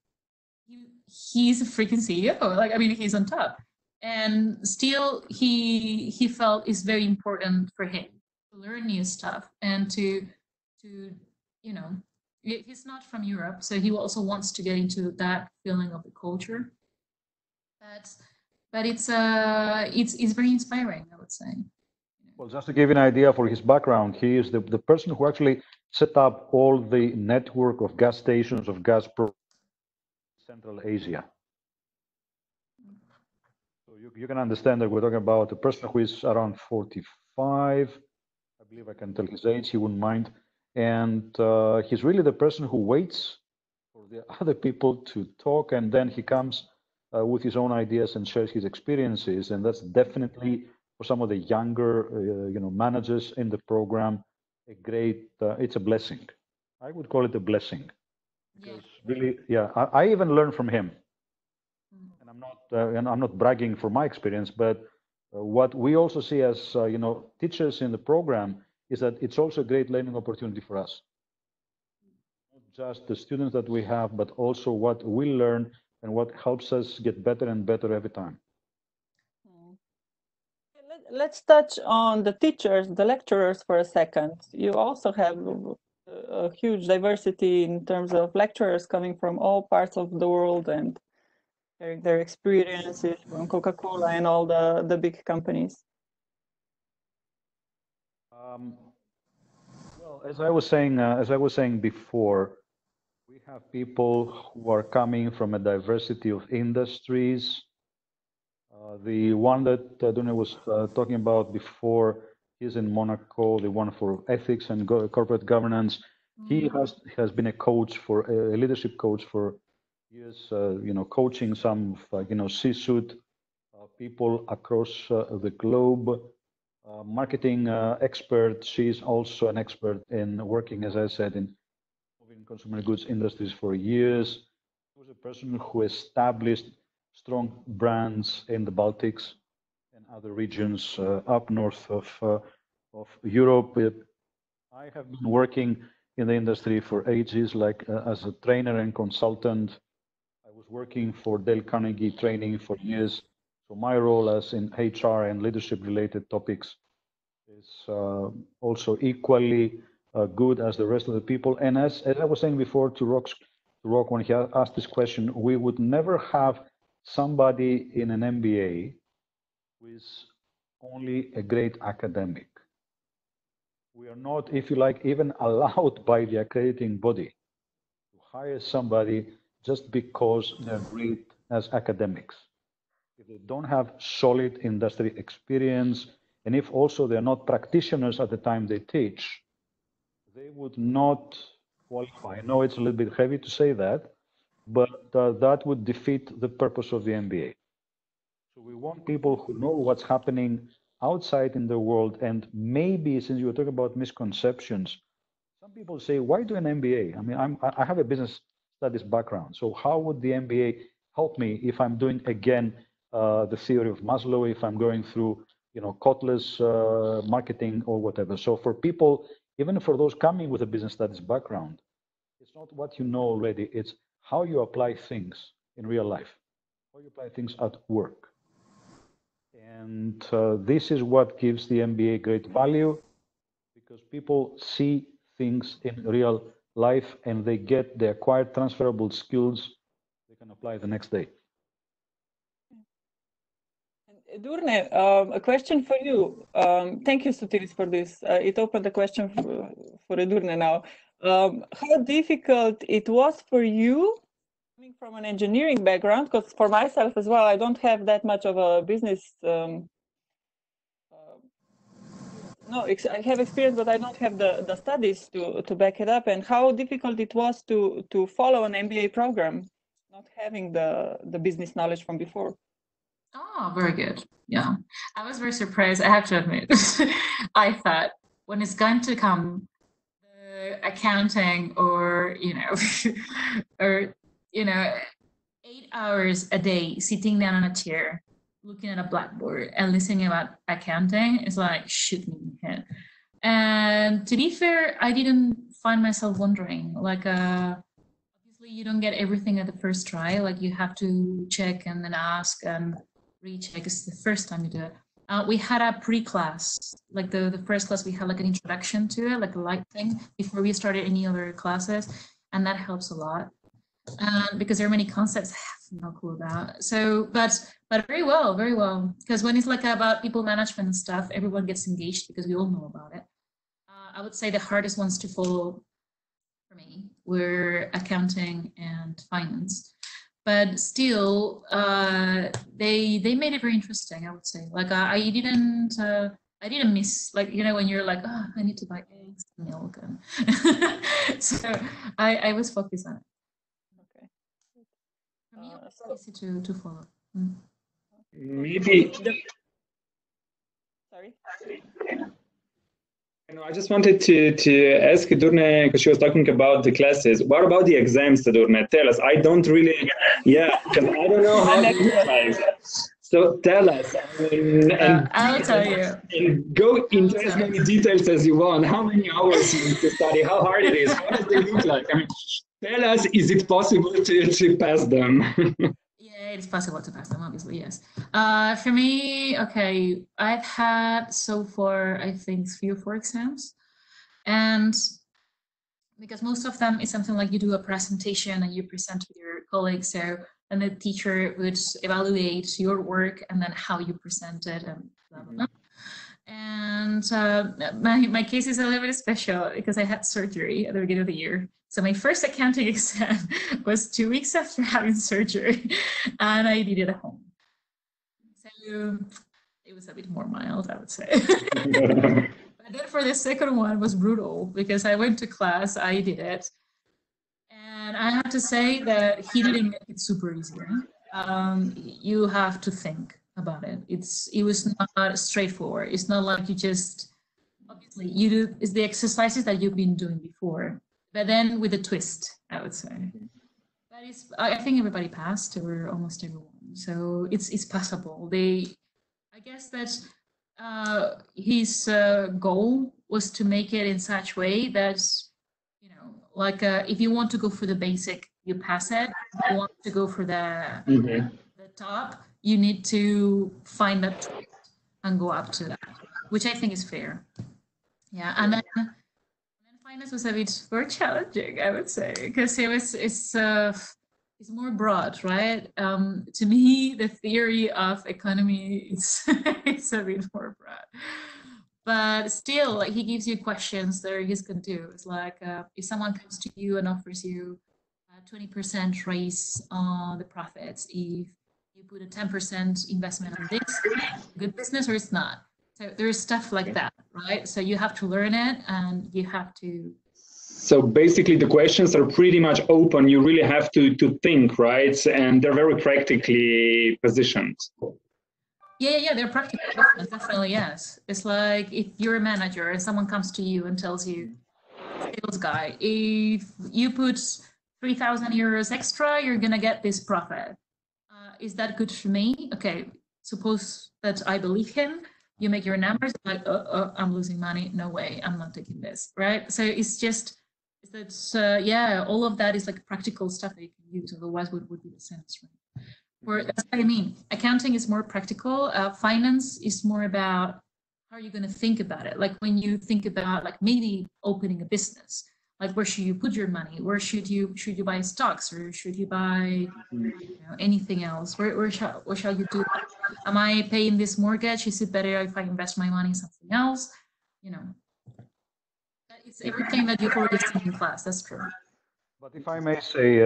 he's a freaking CEO. Like, I mean, he's on top. And still he felt it's very important for him to learn new stuff and to he's not from Europe, so he also wants to get into that feeling of the culture. But it's very inspiring, I would say. Well, just to give you an idea for his background, he is the person who actually set up all the network of gas stations of Gazprom in Central Asia. So you can understand that we're talking about a person who is around 45. I believe I can tell his age, he wouldn't mind. And he's really the person who waits for the other people to talk, and then he comes with his own ideas and shares his experiences. And that's definitely, for some of the younger, managers in the program, a great. It's a blessing. I would call it a blessing, because really, I even learned from him. And I'm not bragging for my experience, but what we also see as teachers in the program is that it's also a great learning opportunity for us. Not just the students that we have, but also what we learn and what helps us get better and better every time. Let's touch on the teachers, the lecturers for a second. You also have a huge diversity in terms of lecturers coming from all parts of the world and sharing their experiences from Coca-Cola and all the big companies. Well, as I was saying before, we have people who are coming from a diversity of industries. The one that Edurne was talking about before, he's in Monaco, the one for ethics and corporate governance. He has been a coach for a leadership coach for years, coaching some, C-suite people across the globe. Marketing expert. She's also an expert in working, as I said, in moving consumer goods industries for years. She was a person who established strong brands in the Baltics and other regions up north of Europe. I have been working in the industry for ages, like as a trainer and consultant. I was working for Dale Carnegie training for years. So my role as in HR and leadership related topics is also equally good as the rest of the people. And as I was saying before to Rock when he asked this question, we would never have somebody in an MBA who is only a great academic. We are not, if you like, even allowed by the accrediting body to hire somebody just because they're great as academics. If they don't have solid industry experience, and if also they're not practitioners at the time they teach, they would not qualify. I know it's a little bit heavy to say that, but that would defeat the purpose of the MBA. So we want people who know what's happening outside in the world. And maybe, since you were talking about misconceptions, some people say, why do an MBA? I mean, I have a business studies background. So how would the MBA help me if I'm doing, again, the theory of Maslow, if I'm going through, Kotler's marketing or whatever. So for people, even for those coming with a business studies background, it's not what you know already, it's how you apply things in real life, how you apply things at work. And this is what gives the MBA great value, because people see things in real life and they get the acquired transferable skills they can apply the next day. Edurne, a question for you. Thank you, Sotiris, for this. It opened a question for Edurne now. How difficult it was for you, coming from an engineering background, because for myself as well, I don't have that much of a business. I have experience, but I don't have the studies to back it up. And how difficult it was to follow an MBA program, not having the business knowledge from before. Oh, very good. Yeah, I was very surprised, I have to admit. I thought when it's going to come accounting or, or, 8 hours a day sitting down on a chair, looking at a blackboard and listening about accounting is like shooting me in the head. And to be fair, I didn't find myself wondering, like, obviously you don't get everything at the first try. Like you have to check and then ask and recheck. It's the first time you do it. We had a pre-class, like the first class we had like an introduction to it, like a light thing before we started any other classes. And that helps a lot because there are many concepts I have no clue about. So, but very well. Because when it's like about people management and stuff, everyone gets engaged because we all know about it. I would say the hardest ones to follow for me were accounting and finance. But still, they made it very interesting, I would say. Like I didn't miss, like, when you're like, oh, I need to buy eggs and milk. And so I was focused on it. Okay. For me, it was easy to follow. Maybe. Sorry? I just wanted to ask Edurne, because she was talking about the classes. What about the exams, Edurne? Tell us. I don't really, because I don't know how it looks like. So tell us. I'll tell you. And go into as many details as you want. How many hours you need to study? How hard it is? What does they look like? I mean, tell us, is it possible to pass them? Yeah, it's possible to pass them, obviously, yes. For me, okay, I've had so far, I think, 3 or 4 exams. And because most of them is something like you do a presentation and you present with your colleagues. So then the teacher would evaluate your work and then how you present it and blah, blah, blah. And my case is a little bit special because I had surgery at the beginning of the year. So my first accounting exam was 2 weeks after having surgery, and I did it at home. So it was a bit more mild, I would say. But then for the second one was brutal because I went to class, I did it. And I have to say that he didn't make it super easy. You have to think about it. It was not straightforward. It's not like you just, obviously, you do, it's the exercises that you've been doing before, but then with a twist, I would say. But I think everybody passed, or almost everyone. So it's possible. I guess that his goal was to make it in such way that, you know, like if you want to go for the basic, you pass it. If you want to go for the top, you need to find that twist and go up to that, which I think is fair. Yeah, and then finance was a bit more challenging, I would say, because it's more broad, right? To me, the theory of economy is it's a bit more broad, but still, like he gives you questions that he's gonna do. It's like if someone comes to you and offers you a 20% raise on the profits, if you put a 10% investment on this, good business or it's not. So there's stuff like that, right? So you have to learn it and you have to. So basically the questions are pretty much open. You really have to think, right? And they're very practically positioned. Yeah, they're practical questions, definitely, yes. It's like if you're a manager and someone comes to you and tells you, sales guy, if you put 3,000 euros extra, you're gonna get this profit. Is that good for me? Okay, suppose that I believe him. You make your numbers, like, I'm losing money. No way, I'm not taking this, right? So it's just that, yeah, all of that is like practical stuff that you can use. Otherwise, what would be the sense, right? That's what I mean. Accounting is more practical. Finance is more about how are you going to think about it. Like when you think about like maybe opening a business, like where should you put your money? Where should you buy stocks, or should you buy anything else? What shall you do? Am I paying this mortgage? Is it better if I invest my money in something else? You know, it's everything that you've already seen in class. That's true. But if I may say,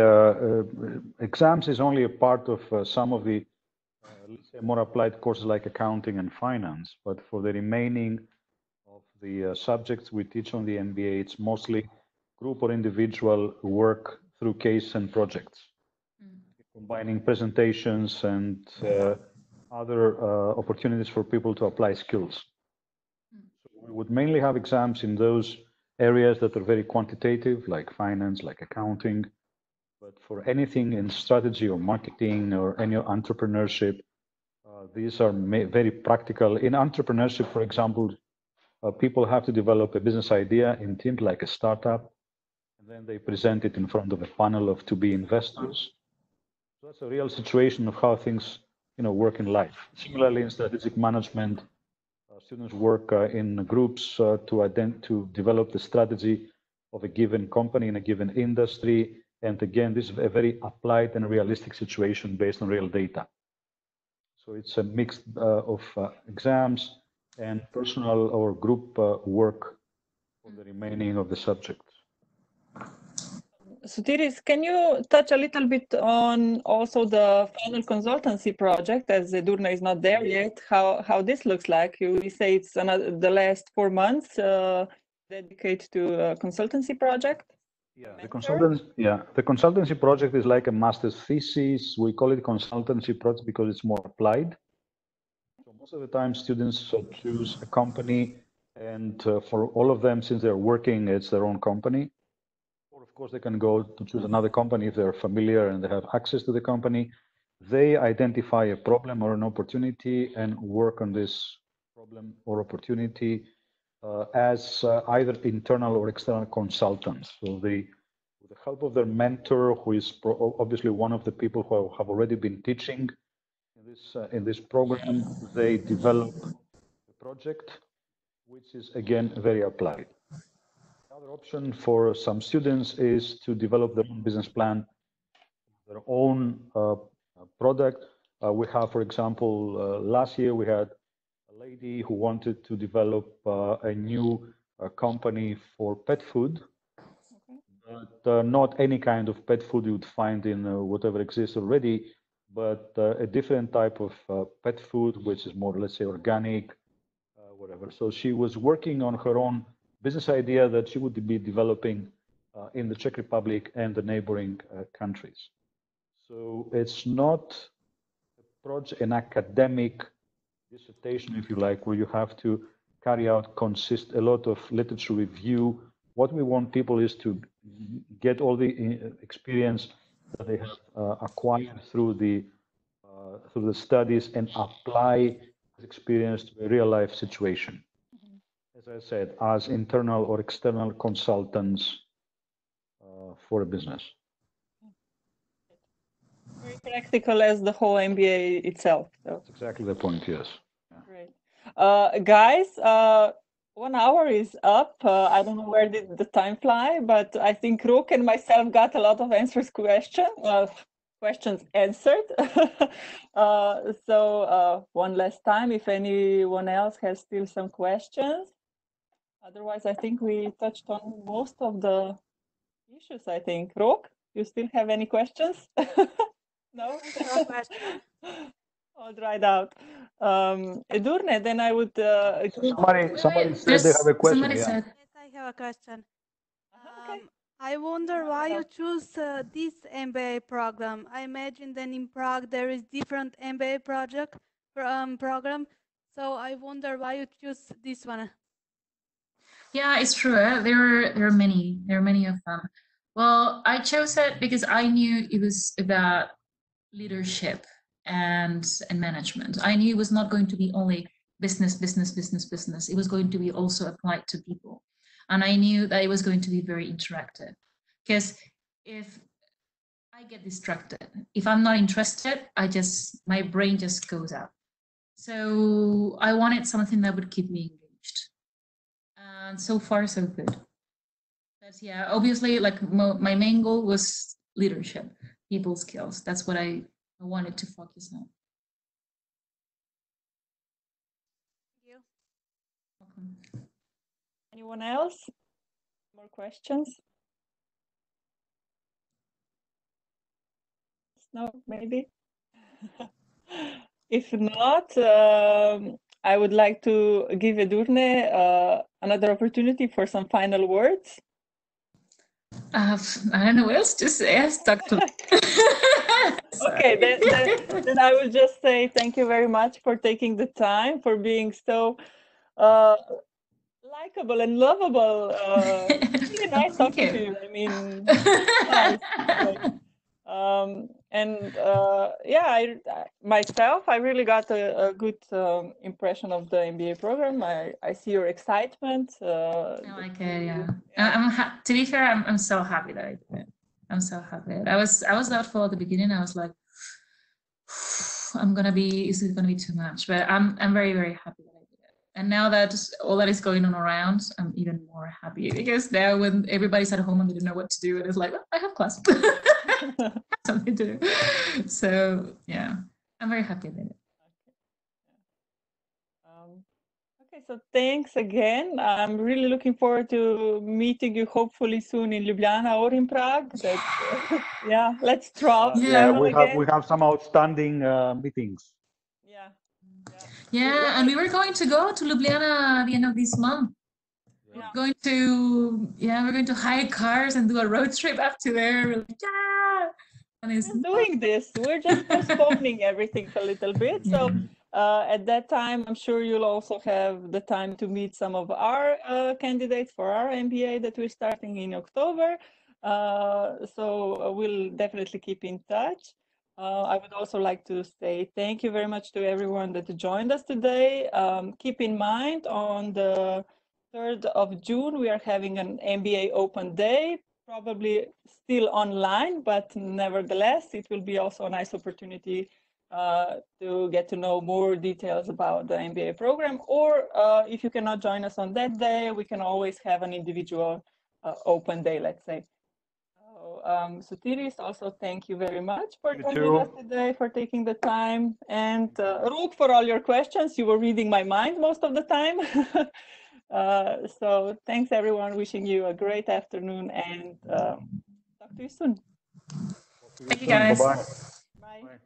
exams is only a part of some of the, let's say, more applied courses like accounting and finance. But for the remaining of the subjects we teach on the MBA, it's mostly group or individual work through case and projects, combining presentations and other opportunities for people to apply skills. So we would mainly have exams in those areas that are very quantitative, like finance, like accounting. But for anything in strategy or marketing or any entrepreneurship, these are very practical. In entrepreneurship, for example, people have to develop a business idea in teams like a startup, and then they present it in front of a panel of to-be investors. So that's a real situation of how things, work in life. Similarly, in strategic management, students work in groups to develop the strategy of a given company in a given industry. And again, this is a very applied and realistic situation based on real data. So it's a mix of exams and personal or group work for the remaining of the subjects. Sotiris, can you touch a little bit on also the final consultancy project, as Edurne is not there yet, how this looks like? You say it's the last 4 months dedicated to a consultancy project? Yeah, the consultancy project is like a master's thesis. We call it consultancy project because it's more applied. So most of the time students choose a company, and for all of them, since they're working, it's their own company. Of course, they can go to choose another company if they're familiar and they have access to the company. They identify a problem or an opportunity and work on this problem or opportunity as either internal or external consultants. So with the help of their mentor, who is obviously one of the people who have already been teaching in this program, they develop a project, which is again very applied. Another option for some students is to develop their own business plan, their own product. We have, for example, last year we had a lady who wanted to develop a new company for pet food, but not any kind of pet food you would find in whatever exists already, but a different type of pet food, which is more, let's say, organic, whatever. So she was working on her own business idea that she would be developing in the Czech Republic and the neighboring countries. So it's not an academic dissertation, if you like, where you have to carry out a lot of literature review. What we want people is to get all the experience that they have acquired through the studies and apply this experience to a real life situation. As I said, as internal or external consultants for a business. Very practical as the whole MBA itself. So. That's exactly the point, yes. Yeah. Great. Guys, 1 hour is up. I don't know where did the time fly, but I think Rook and myself got a lot of questions answered. So one last time, if anyone else has still some questions. Otherwise, I think we touched on most of the issues, I think. Rook, you still have any questions? No? No question. All dried out. Edurne, then I would... Somebody said they have a question. Somebody said. Yes, I have a question. Okay. I wonder why you choose this MBA program. I imagine that in Prague there is different MBA program. So I wonder why you choose this one. Yeah, it's true. There are many of them. Well, I chose it because I knew it was about leadership and management. I knew it was not going to be only business. It was going to be also applied to people. And I knew that it was going to be very interactive. Because if I get distracted, if I'm not interested, my brain just goes out. So I wanted something that would keep me engaged. And so far, so good. But yeah, obviously, like my main goal was leadership, people skills. That's what I wanted to focus on. Thank you. Welcome. Anyone else? More questions? No, maybe? If not, I would like to give Edurne another opportunity for some final words. I don't know what else to say. I stuck to. Okay, then I will just say thank you very much for taking the time, for being so likable and lovable. Really nice talking to you. I mean, nice. Yeah, I myself, I really got a good impression of the MBA program. I see your excitement. I like it. Yeah, to be fair, I'm so happy that I did it. I'm so happy. I was doubtful at the beginning. I was like, is it gonna be too much? But I'm very, very happy that I did it. And now that all that is going on around, I'm even more happy because now when everybody's at home and they don't know what to do, and it's like, I have class. Something to do. So yeah, I'm very happy about it. Okay, so thanks again. I'm really looking forward to meeting you hopefully soon in Ljubljana or in Prague. Yeah, let's travel. We have some outstanding meetings. Yeah, and we were going to go to Ljubljana at the end of this month. Yeah. We're going to hire cars and do a road trip up to there. We're like, yeah. And we're doing this. We're just postponing everything a little bit. So at that time, I'm sure you'll also have the time to meet some of our candidates for our MBA that we're starting in October. So we'll definitely keep in touch. I would also like to say thank you very much to everyone that joined us today. Keep in mind on the 3rd of June, we are having an Mba Open Day, probably still online, but nevertheless, it will be also a nice opportunity to get to know more details about the MBA program. Or if you cannot join us on that day, we can always have an individual open day, let's say. So Tiris, also thank you very much for joining us today, for taking the time. And Rook, for all your questions. You were reading my mind most of the time. So thanks everyone, wishing you a great afternoon and talk to you soon. Thank you guys. Bye-bye. Bye.